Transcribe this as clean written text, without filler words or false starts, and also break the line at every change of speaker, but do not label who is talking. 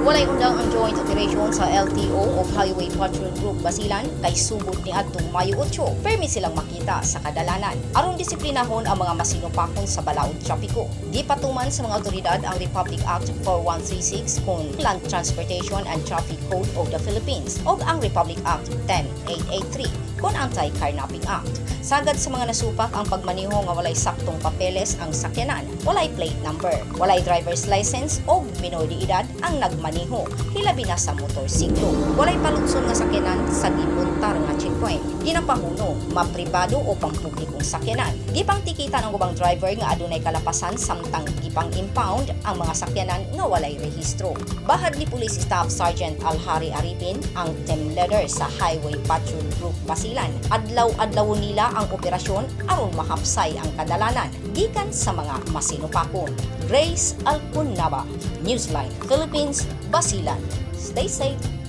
Walay undang ang joint operation sa LTO o Highway Patrol Group Basilan kay subot ni adtong Mayo 8. Permi silang makita sa kadalanan. Aron disiplinahon ang mga masinopakon sa balaud trapiko. Di patuman sa mga otoridad ang Republic Act 4136 kung Land Transportation and Traffic Code of the Philippines o ang Republic Act 10883 kung Anti-Carnapping Act. Sagad sa mga nasupak ang pagmaniho nga walay saktong papeles ang sakyanan, walay plate number, walay driver's license o minor de edad ang nagmaniho, hilabi na sa motorsiklo. Walay palutson nga sakyanan sa gipuntar nga checkpoint. Ginapahuno, mapribado o pampublikong sakyanan. Di pang tikitan ang ubang driver nga adunay kalapasan samtang gipang impound ang mga sakyanan nga walay rehistro. Bahad ni Police Staff Sergeant Alhari Aripin ang team leader sa Highway Patrol Group Basilan. Adlaw-adlaw nila ang operasyon aron mahapsay ang kadalanan gikan sa mga masinopakon. Grace Alpunaba, Newsline, Philippines, Basilan. Stay safe.